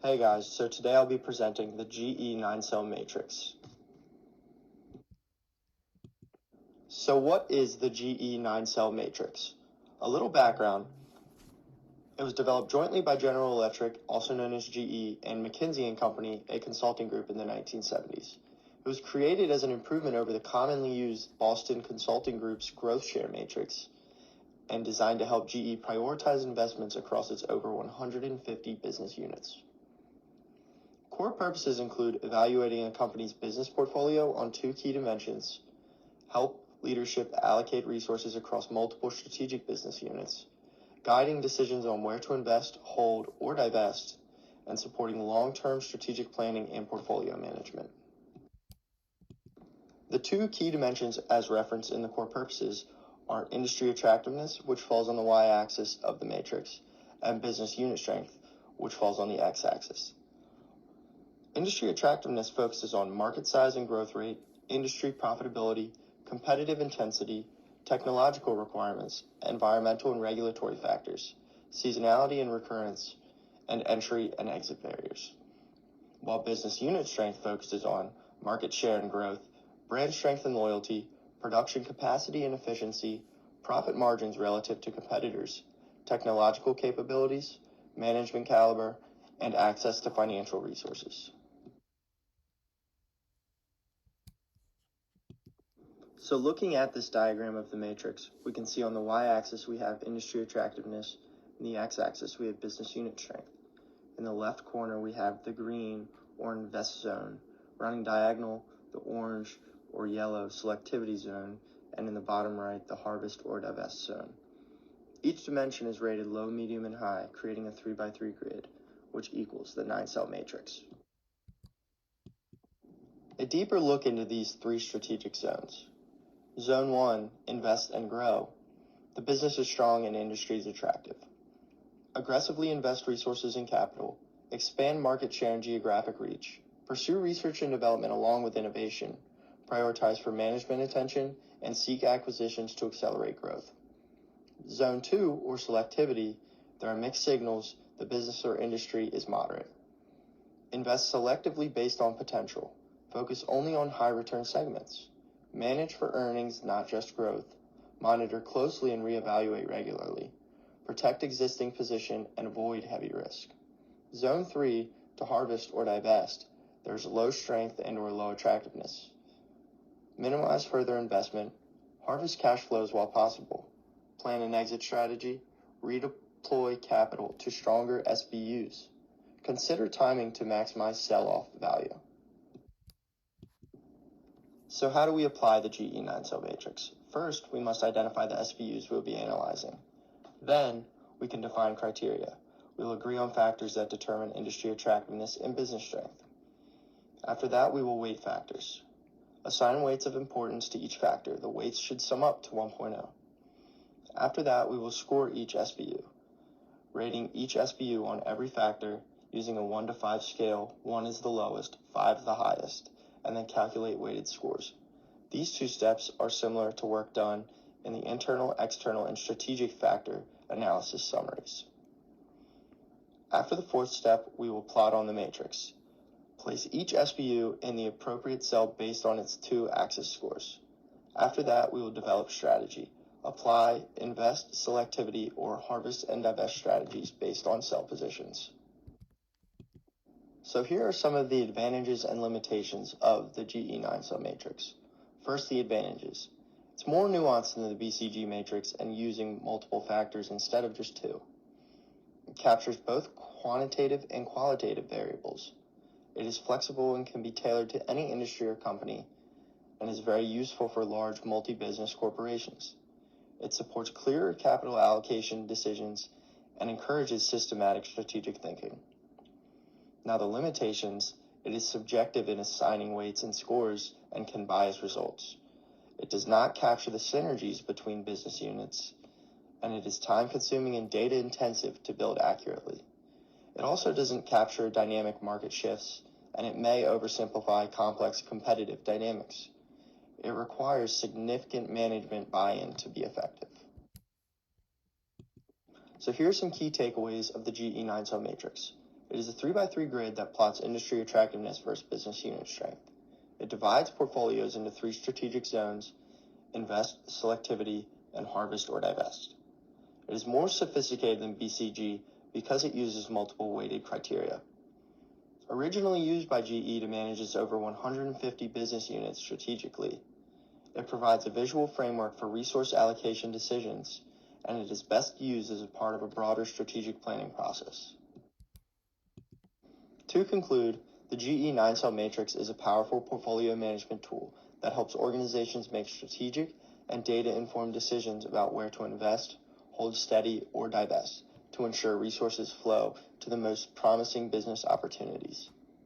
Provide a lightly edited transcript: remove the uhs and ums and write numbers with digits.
Hey guys, so today I'll be presenting the GE 9-cell matrix. So what is the GE 9-cell matrix? A little background. It was developed jointly by General Electric, also known as GE, and McKinsey & Company, a consulting group in the 1970s. It was created as an improvement over the commonly used Boston Consulting Group's growth share matrix and designed to help GE prioritize investments across its over 150 business units. Core purposes include evaluating a company's business portfolio on two key dimensions, help leadership allocate resources across multiple strategic business units, guiding decisions on where to invest, hold, or divest, and supporting long-term strategic planning and portfolio management. The two key dimensions as referenced in the core purposes are industry attractiveness, which falls on the y-axis of the matrix, and business unit strength, which falls on the x-axis. Industry attractiveness focuses on market size and growth rate, industry profitability, competitive intensity, technological requirements, environmental and regulatory factors, seasonality and recurrence, and entry and exit barriers. While business unit strength focuses on market share and growth, brand strength and loyalty, production capacity and efficiency, profit margins relative to competitors, technological capabilities, management caliber, and access to financial resources. So looking at this diagram of the matrix, we can see on the y-axis we have industry attractiveness, and the x-axis we have business unit strength. In the left corner we have the green or invest zone, running diagonal the orange or yellow selectivity zone, and in the bottom right the harvest or divest zone. Each dimension is rated low, medium, and high, creating a 3x3 grid, which equals the 9-cell matrix. A deeper look into these three strategic zones. Zone 1, invest and grow. The business is strong and industry is attractive. Aggressively invest resources and capital, expand market share and geographic reach, pursue research and development along with innovation, prioritize for management attention, and seek acquisitions to accelerate growth. Zone 2, or selectivity, there are mixed signals, the business or industry is moderate. Invest selectively based on potential. Focus only on high return segments. Manage for earnings, not just growth. Monitor closely and reevaluate regularly. Protect existing position and avoid heavy risk. Zone 3, to harvest or divest, there's low strength and or low attractiveness. Minimize further investment. Harvest cash flows while possible. Plan an exit strategy. Redeploy capital to stronger SBUs. Consider timing to maximize sell-off value. So how do we apply the GE 9-cell matrix? First, we must identify the SBUs we'll be analyzing. Then, we can define criteria. We'll agree on factors that determine industry attractiveness and business strength. After that, we will weight factors. Assign weights of importance to each factor. The weights should sum up to 1.0. After that, we will score each SBU, rating each SBU on every factor using a 1 to 5 scale. 1 is the lowest, 5 the highest, and then calculate weighted scores. These two steps are similar to work done in the internal, external, and strategic factor analysis summaries. After the fourth step, we will plot on the matrix. Place each SBU in the appropriate cell based on its two axis scores. After that, we will develop strategy. Apply, invest, selectivity, or harvest and divest strategies based on cell positions. So here are some of the advantages and limitations of the GE 9-cell matrix. First, the advantages. It's more nuanced than the BCG matrix and using multiple factors instead of just two. It captures both quantitative and qualitative variables. It is flexible and can be tailored to any industry or company and is very useful for large multi-business corporations. It supports clearer capital allocation decisions and encourages systematic strategic thinking. Now the limitations, it is subjective in assigning weights and scores and can bias results. It does not capture the synergies between business units, and it is time-consuming and data-intensive to build accurately. It also doesn't capture dynamic market shifts, and it may oversimplify complex competitive dynamics. It requires significant management buy-in to be effective. So here are some key takeaways of the GE 9-cell matrix. It is a 3x3 grid that plots industry attractiveness versus business unit strength. It divides portfolios into 3 strategic zones: invest, selectivity, and harvest or divest. It is more sophisticated than BCG because it uses multiple weighted criteria. Originally used by GE to manage its over 150 business units strategically, it provides a visual framework for resource allocation decisions, and it is best used as a part of a broader strategic planning process. To conclude, the GE 9-cell matrix is a powerful portfolio management tool that helps organizations make strategic and data-informed decisions about where to invest, hold steady, or divest to ensure resources flow to the most promising business opportunities.